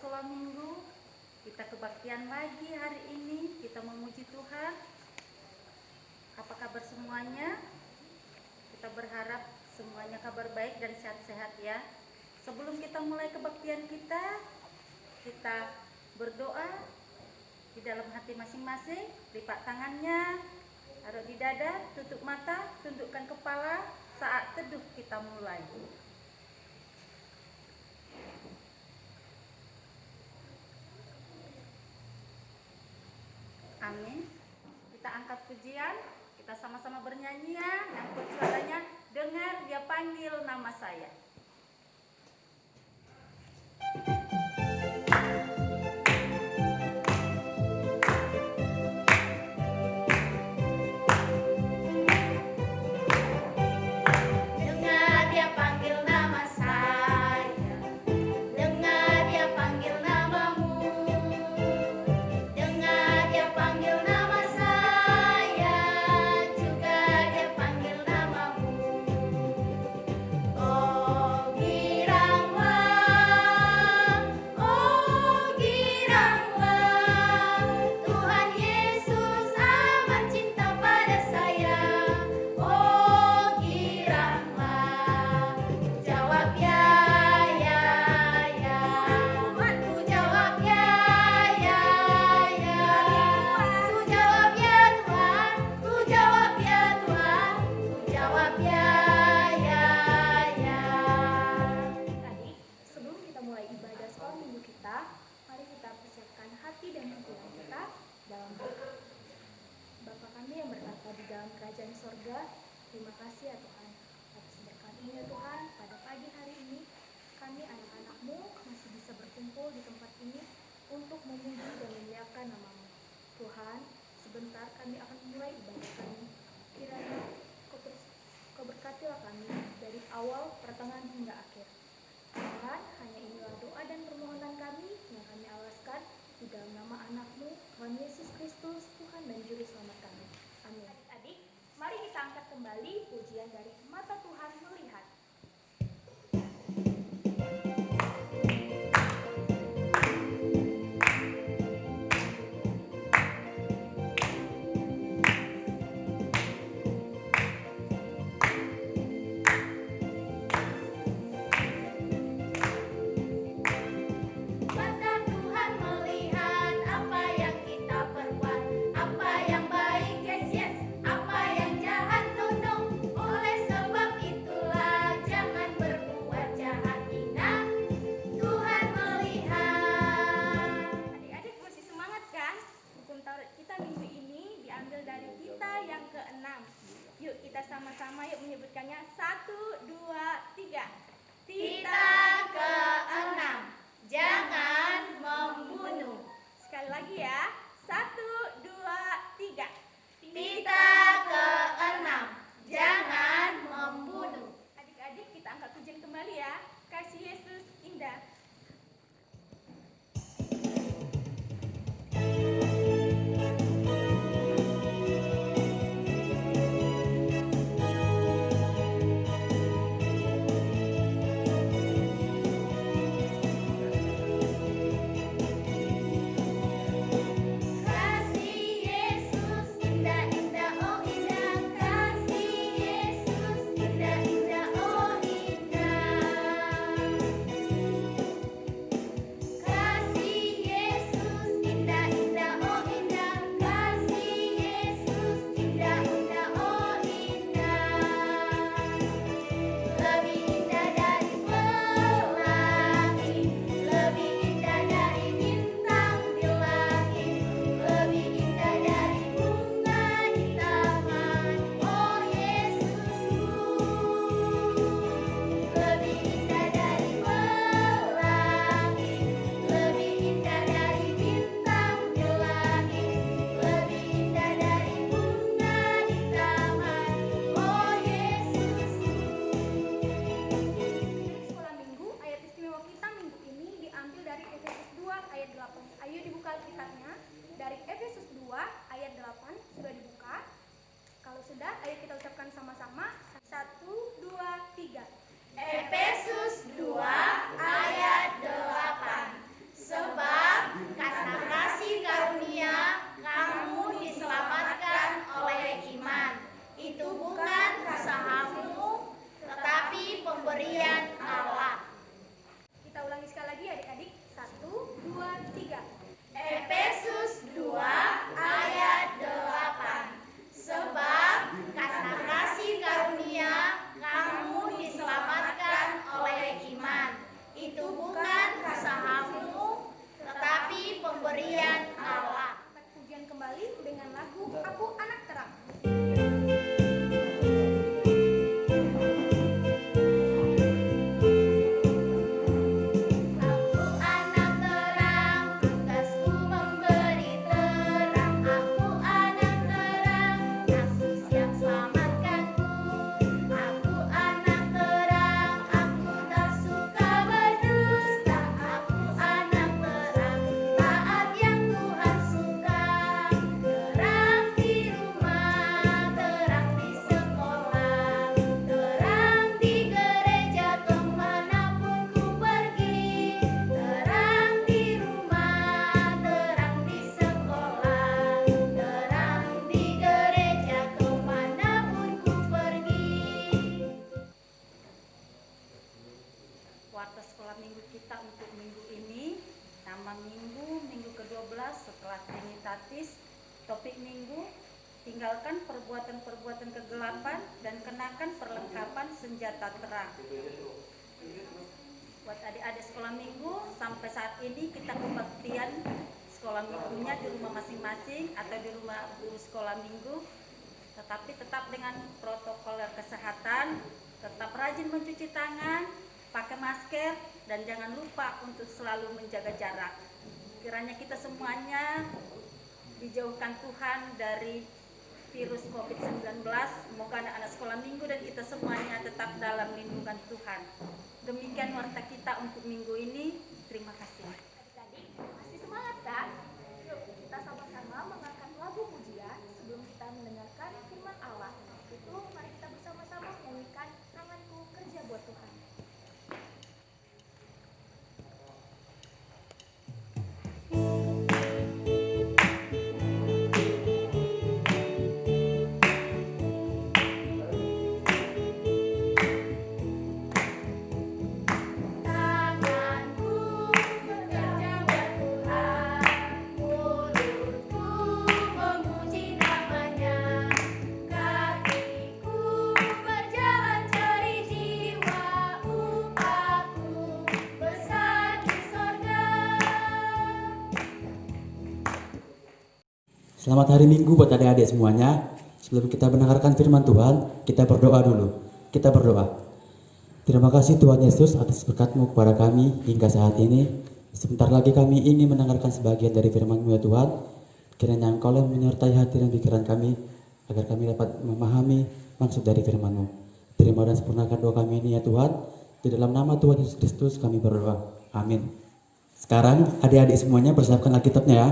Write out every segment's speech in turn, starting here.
sekolah minggu. Kita kebaktian lagi hari ini. Kita memuji Tuhan. Apa kabar semuanya? Kita berharap semuanya kabar baik dan sehat-sehat ya. Sebelum kita mulai kebaktian kita berdoa di dalam hati masing-masing. Lipat tangannya, taruh di dada, tutup mata, tundukkan kepala. Saat teduh kita mulai. Amin. Kita angkat pujian, kita sama-sama bernyanyi ya. Yang kuat suaranya, dengar dia panggil nama saya. Terima kasih ya Tuhan atas berkat ini ya Tuhan. Pada pagi hari ini kami anak-anak-Mu masih bisa berkumpul di tempat ini untuk memuji dan memuliakan nama-Mu. Tuhan, sebentar kami akan mulai ibadah kami. Kiranya Kau berkatilah kami dari awal, pertengahan hingga akhir. Tuhan, hanya inilah doa dan permohonan kami yang kami alaskan di dalam nama anak-Mu, Tuhan Yesus Kristus, Tuhan dan Juru Selamat kami. Amin. Adik-adik, mari kita angkat kembali pujian dari Mata Tuhan Melihat. Yuk kita sama-sama yuk menyebutkannya 1, 2, 3. Tita ke-6, jangan membunuh. Sekali lagi ya, 1, 2, 3. Tita ke-6, jangan membunuh. Adik-adik kita angkat pujian kembali ya. Kasih Yesus indah. Efesus 2 ayat 8. setelah Trinitatis, topik minggu, tinggalkan perbuatan-perbuatan kegelapan dan kenakan perlengkapan senjata terang. Buat adik-adik sekolah minggu, sampai saat ini kita kebaktian sekolah minggunya di rumah masing-masing atau di rumah guru sekolah minggu, tetapi tetap dengan protokol kesehatan, tetap rajin mencuci tangan, pakai masker, dan jangan lupa untuk selalu menjaga jarak. Kiranya kita semuanya dijauhkan Tuhan dari virus COVID-19. Semoga anak-anak sekolah minggu dan kita semuanya tetap dalam lindungan Tuhan. Demikian warta kita untuk minggu ini. Terima kasih. Adik-adik, masih semangat kan? Yuk kita sama-sama mengangkat lagu pujian sebelum kita mendengarkan firman Allah. Itu mari kita bersama-sama menyanyikan Tanganku Kerja Buat Tuhan. Tanganku bekerja buat Tuhan, mulutku memuji nama-Nya, kakiku berjalan cari jiwa, upahku besar di sorga. Selamat hari Minggu buat adik-adik semuanya. Sebelum kita mendengarkan firman Tuhan, kita berdoa dulu. Kita berdoa. Terima kasih Tuhan Yesus atas berkat-Mu kepada kami hingga saat ini. Sebentar lagi kami ingin mendengarkan sebagian dari firman-Mu ya Tuhan. Kiranya Engkau yang menyertai hati dan pikiran kami, agar kami dapat memahami maksud dari firman-Mu. Terima dan sempurnakan doa kami ini ya Tuhan. Di dalam nama Tuhan Yesus Kristus kami berdoa. Amin. Sekarang adik-adik semuanya persiapkan Alkitabnya ya.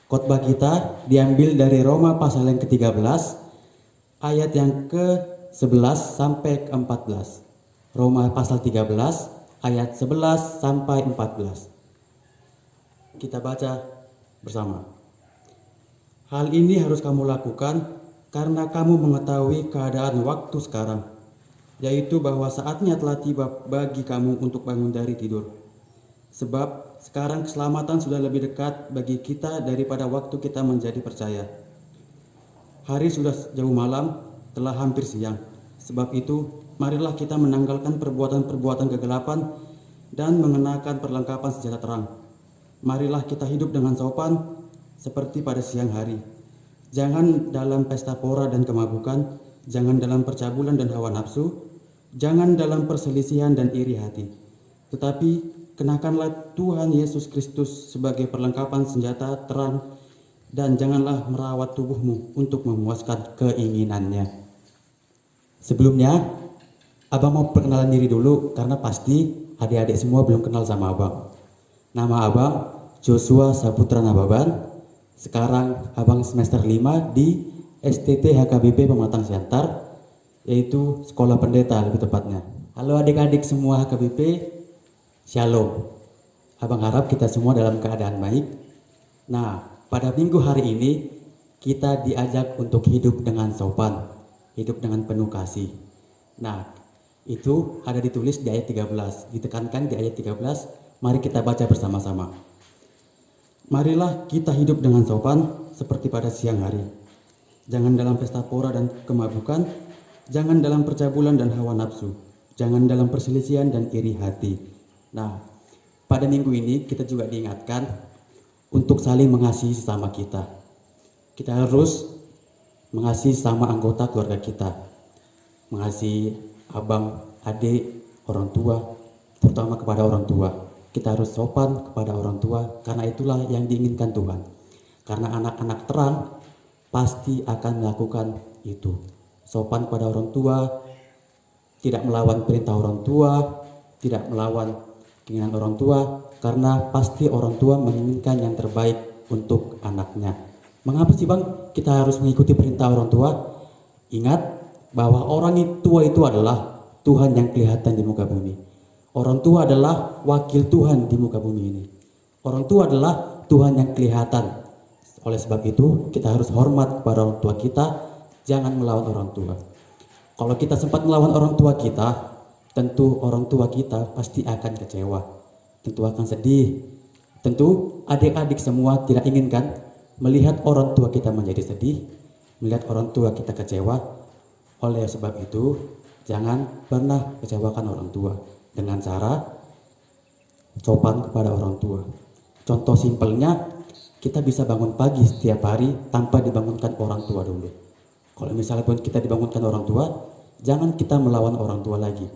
Khotbah kita diambil dari Roma pasal yang ke-13 ayat yang ke-11 sampai ke-14. Roma pasal 13 ayat 11 sampai 14. Kita baca bersama. Hal ini harus kamu lakukan karena kamu mengetahui keadaan waktu sekarang, yaitu bahwa saatnya telah tiba bagi kamu untuk bangun dari tidur. Sebab sekarang keselamatan sudah lebih dekat bagi kita daripada waktu kita menjadi percaya. Hari sudah jauh malam, telah hampir siang. Sebab itu, marilah kita menanggalkan perbuatan-perbuatan kegelapan dan mengenakan perlengkapan senjata terang. Marilah kita hidup dengan sopan seperti pada siang hari. Jangan dalam pesta pora dan kemabukan, jangan dalam percabulan dan hawa nafsu, jangan dalam perselisihan dan iri hati. Tetapi kenakanlah Tuhan Yesus Kristus sebagai perlengkapan senjata terang, dan janganlah merawat tubuhmu untuk memuaskan keinginannya. Sebelumnya, Abang mau perkenalan diri dulu karena pasti adik-adik semua belum kenal sama Abang. Nama Abang Joshua Saputra Nababan. Sekarang Abang semester 5 di STT HKBP Pematang Siantar, yaitu Sekolah Pendeta lebih tepatnya. Halo adik-adik semua HKBP. Shalom. Abang harap kita semua dalam keadaan baik. Nah, pada minggu hari ini kita diajak untuk hidup dengan sopan, hidup dengan penuh kasih. Nah, itu ada ditulis di ayat 13, ditekankan di ayat 13. Mari kita baca bersama-sama. Marilah kita hidup dengan sopan seperti pada siang hari. Jangan dalam pesta pora dan kemabukan, jangan dalam percabulan dan hawa nafsu, jangan dalam perselisihan dan iri hati. Nah, pada minggu ini kita juga diingatkan untuk saling mengasihi sesama kita. Kita harus mengasihi sama anggota keluarga kita. Mengasihi abang, adik, orang tua, terutama kepada orang tua. Kita harus sopan kepada orang tua karena itulah yang diinginkan Tuhan. Karena anak-anak terang pasti akan melakukan itu. Sopan kepada orang tua, tidak melawan perintah orang tua, tidak melawan keinginan orang tua, karena pasti orang tua menginginkan yang terbaik untuk anaknya. Mengapa sih Bang kita harus mengikuti perintah orang tua? Ingat bahwa orang tua itu adalah Tuhan yang kelihatan di muka bumi. Orang tua adalah wakil Tuhan di muka bumi ini. Orang tua adalah Tuhan yang kelihatan. Oleh sebab itu kita harus hormat kepada orang tua kita, jangan melawan orang tua. Kalau kita sempat melawan orang tua kita, tentu orang tua kita pasti akan kecewa, tentu akan sedih, tentu adik-adik semua tidak inginkan melihat orang tua kita menjadi sedih, melihat orang tua kita kecewa. Oleh sebab itu, jangan pernah kecewakan orang tua dengan cara sopan kepada orang tua. Contoh simpelnya, kita bisa bangun pagi setiap hari tanpa dibangunkan orang tua dulu. Kalau misalnya pun kita dibangunkan orang tua, jangan kita melawan orang tua lagi.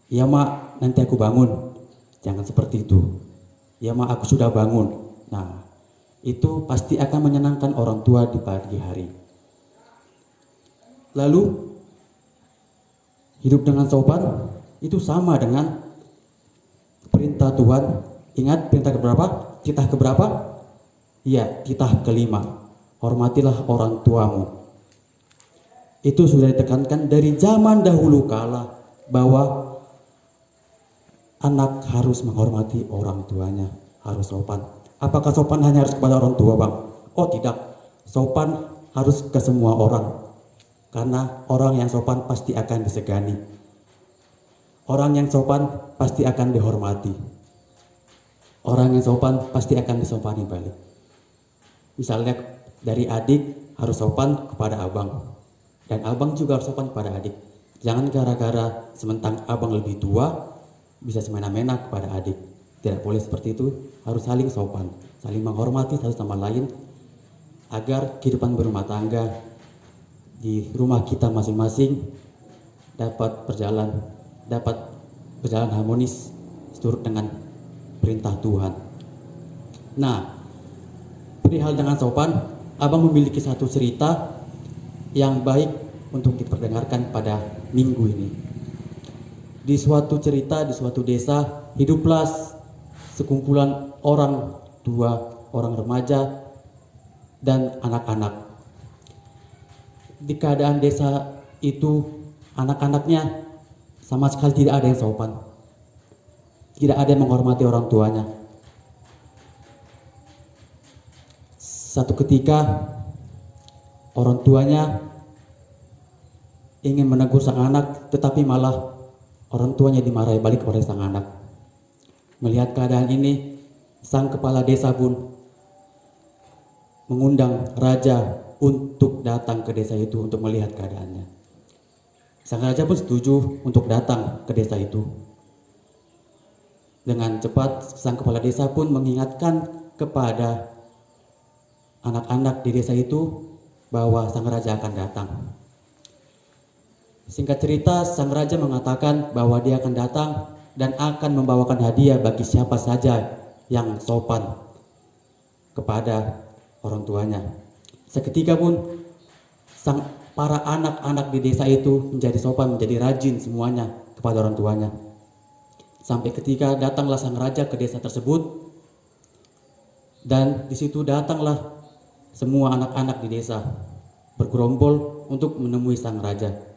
Ya mak, nanti aku bangun. Jangan seperti itu. Ya mak, aku sudah bangun. Nah, itu pasti akan menyenangkan orang tua di pagi hari. Lalu, hidup dengan sopan itu sama dengan perintah Tuhan. Ingat perintah keberapa? Titah keberapa? Iya, titah kelima. Hormatilah orang tuamu. Itu sudah ditekankan dari zaman dahulu kala bahwa anak harus menghormati orang tuanya, harus sopan. Apakah sopan hanya harus kepada orang tua, Bang? Oh tidak, sopan harus ke semua orang. Karena orang yang sopan pasti akan disegani. Orang yang sopan pasti akan dihormati. Orang yang sopan pasti akan disopani balik. Misalnya dari adik harus sopan kepada abang. Dan abang juga harus sopan kepada adik. Jangan gara-gara sementang abang lebih tua bisa semena-mena kepada adik. Tidak boleh seperti itu, harus saling sopan, saling menghormati satu sama lain agar kehidupan berumah tangga di rumah kita masing-masing dapat berjalan harmonis seturut dengan perintah Tuhan. Nah, perihal dengan sopan, abang memiliki satu cerita yang baik untuk diperdengarkan pada minggu ini. Di suatu cerita, di suatu desa, hiduplah sekumpulan orang tua, orang remaja, dan anak-anak. Di keadaan desa itu, anak-anaknya sama sekali tidak ada yang sopan. Tidak ada yang menghormati orang tuanya. Satu ketika, orang tuanya ingin menegur sang anak, tetapi malah orang tuanya dimarahi balik oleh sang anak. Melihat keadaan ini, sang kepala desa pun mengundang raja untuk datang ke desa itu untuk melihat keadaannya. Sang raja pun setuju untuk datang ke desa itu. Dengan cepat, sang kepala desa pun mengingatkan kepada anak-anak di desa itu bahwa sang raja akan datang. Singkat cerita, sang raja mengatakan bahwa dia akan datang dan akan membawakan hadiah bagi siapa saja yang sopan kepada orang tuanya. Seketika pun para anak-anak di desa itu menjadi sopan, menjadi rajin semuanya kepada orang tuanya. Sampai ketika datanglah sang raja ke desa tersebut, dan di situ datanglah semua anak-anak di desa bergerombol untuk menemui sang raja.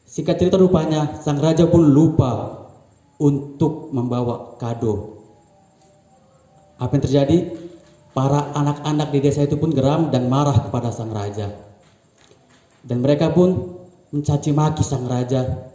Singkat cerita, rupanya sang raja pun lupa untuk membawa kado. Apa yang terjadi? Para anak-anak di desa itu pun geram dan marah kepada sang raja. Dan mereka pun mencaci maki sang raja,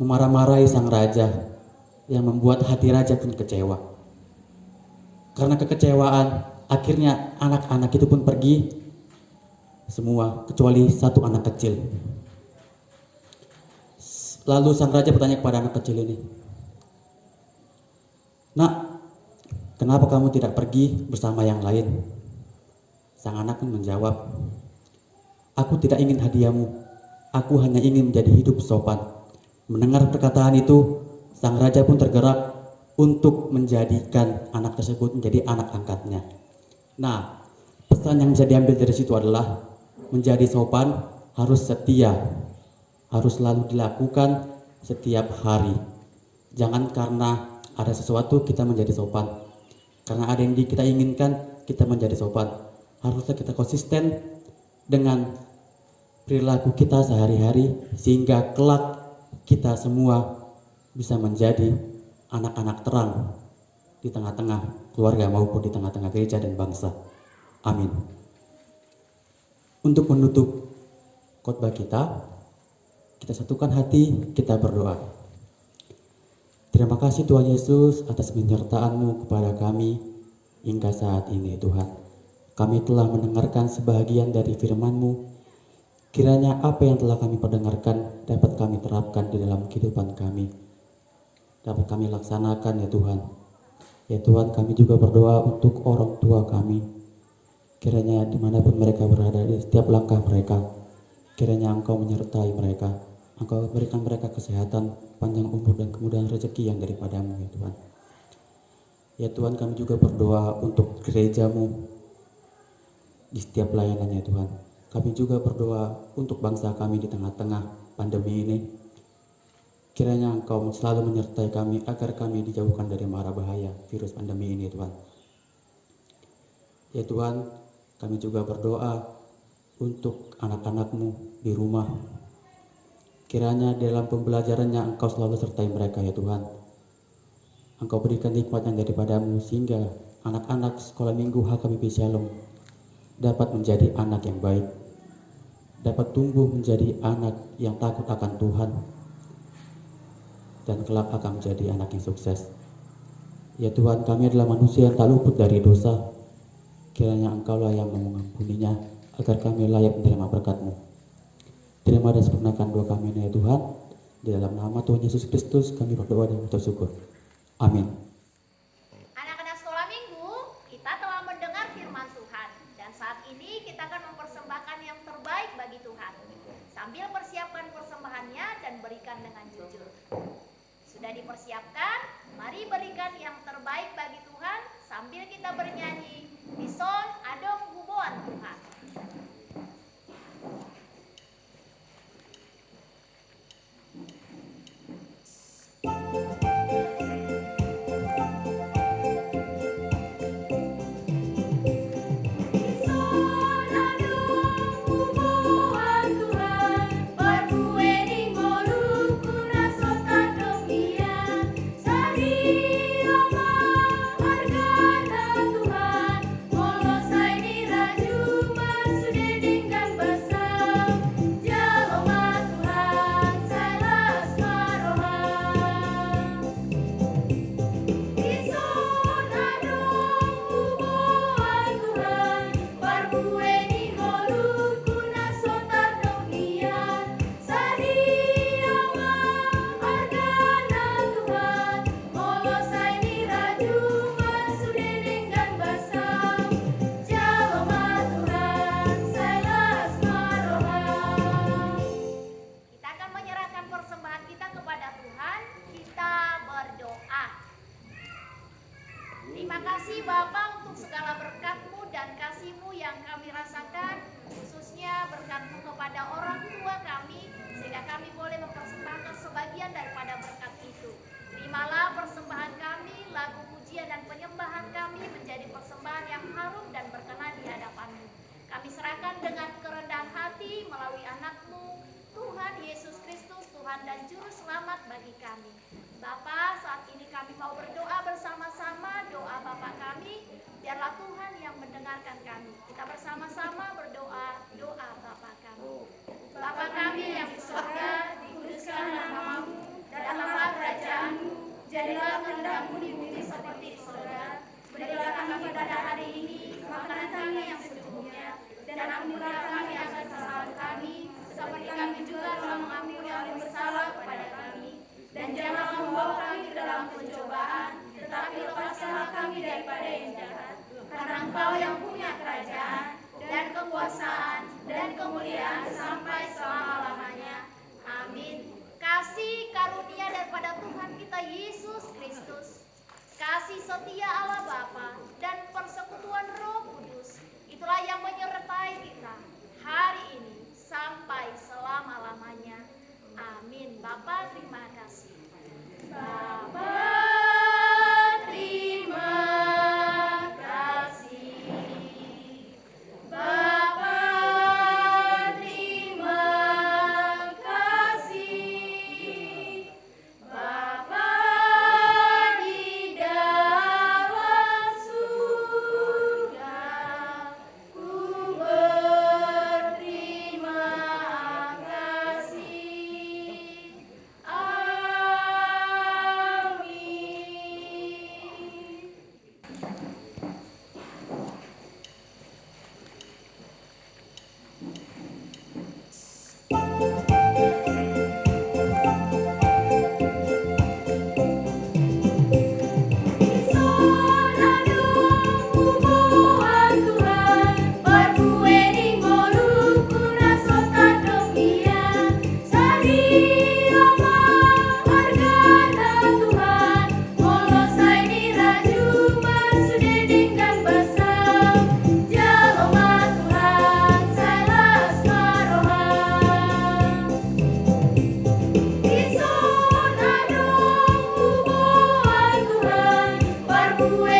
memarah-marahi sang raja, yang membuat hati raja pun kecewa. Karena kekecewaan, akhirnya anak-anak itu pun pergi semua kecuali satu anak kecil. Lalu sang raja bertanya kepada anak kecil ini, "Nak, kenapa kamu tidak pergi bersama yang lain?" Sang anak pun menjawab, "Aku tidak ingin hadiahmu, aku hanya ingin menjadi hidup sopan." Mendengar perkataan itu, sang raja pun tergerak untuk menjadikan anak tersebut menjadi anak angkatnya. Nah, pesan yang bisa diambil dari situ adalah menjadi sopan harus setia, harus selalu dilakukan setiap hari. Jangan karena ada sesuatu kita menjadi sopan, karena ada yang kita inginkan kita menjadi sopan. Haruslah kita konsisten dengan perilaku kita sehari-hari sehingga kelak kita semua bisa menjadi anak-anak terang di tengah-tengah keluarga maupun di tengah-tengah gereja dan bangsa. Amin. Untuk menutup khotbah kita satukan hati, kita berdoa. Terima kasih Tuhan Yesus atas penyertaan-Mu kepada kami hingga saat ini Tuhan. Kami telah mendengarkan sebahagian dari firman-Mu. Kiranya apa yang telah kami perdengarkan dapat kami terapkan di dalam kehidupan kami. Dapat kami laksanakan ya Tuhan. Ya Tuhan, kami juga berdoa untuk orang tua kami. Kiranya dimanapun mereka berada, di setiap langkah mereka, kiranya Engkau menyertai mereka. Engkau berikan mereka kesehatan, panjang umur dan kemudahan rezeki yang daripada-Mu ya Tuhan. Ya Tuhan, kami juga berdoa untuk gereja-Mu di setiap pelayanannya Tuhan. Kami juga berdoa untuk bangsa kami di tengah-tengah pandemi ini. Kiranya Engkau selalu menyertai kami agar kami dijauhkan dari mara bahaya virus pandemi ini Tuhan. Ya Tuhan, kami juga berdoa untuk anak-anak-Mu di rumah. Kiranya dalam pembelajarannya Engkau selalu sertai mereka ya Tuhan. Engkau berikan nikmat yang daripada-Mu sehingga anak-anak sekolah minggu HKBP Shalom dapat menjadi anak yang baik, dapat tumbuh menjadi anak yang takut akan Tuhan, dan kelak akan menjadi anak yang sukses. Ya Tuhan, kami adalah manusia yang tak luput dari dosa. Kiranya Engkaulah yang mengampuninya agar kami layak menerima berkat-Mu. Terima dan sempurnakan doa kami ya Tuhan. Di dalam nama Tuhan Yesus Kristus kami berdoa dan bersyukur. Amin. Anak-anak sekolah minggu, kita telah mendengar firman Tuhan. Dan saat ini kita akan mempersembahkan yang terbaik bagi Tuhan. Sambil persiapkan persembahannya dan berikan dengan jujur. Sudah dipersiapkan? Mari berikan yang terbaik bagi Tuhan sambil kita bernyanyi Bison Adong Huboan Tuhan. Terima kasih Bapa untuk segala berkat-Mu dan kasih-Mu yang kami rasakan, khususnya berkat-Mu kepada orang tua kami, sehingga kami boleh mempersembahkan sebagian daripada berkat itu. Terimalah persembahan kami, lagu pujian dan penyembahan kami menjadi persembahan yang harum dan berkenan di hadapan-Mu. Kami serahkan dengan kerendahan hati melalui anak-Mu, Tuhan Yesus Kristus, Tuhan dan Juru Selamat bagi kami. Bapa, saat ini kami mau berdoa bersama-sama, doa Bapa kami, biarlah Tuhan yang mendengarkan kami. Kita bersama-sama berdoa, doa Bapa kami. Bapa kami yang di surga, dikuduskan nama-Mu, datanglah kerajaan-Mu, jadilah kehendak-Mu di bumi seperti di surga. Berilah kami pada hari ini makanan kami yang secukupnya, dan ampunilah kami akan kesalahan kami, seperti kami juga telah mengampuni orang yang bersalah kepada kami. Dan janganlah membawa kami ke dalam pencobaan, tetapi lepaskanlah kami daripada yang jahat. Karena Engkau yang punya kerajaan, dan kekuasaan, dan kemuliaan sampai selama-lamanya. Amin. Kasih karunia daripada Tuhan kita Yesus Kristus, kasih setia Allah Bapa, dan persekutuan Roh Kudus, itulah yang menyertai kita hari ini sampai selama-lamanya. Amin. Bapa, terima kasih. Bapa, terima kasih. Bapa, terima kasih. Bapa di dalam gue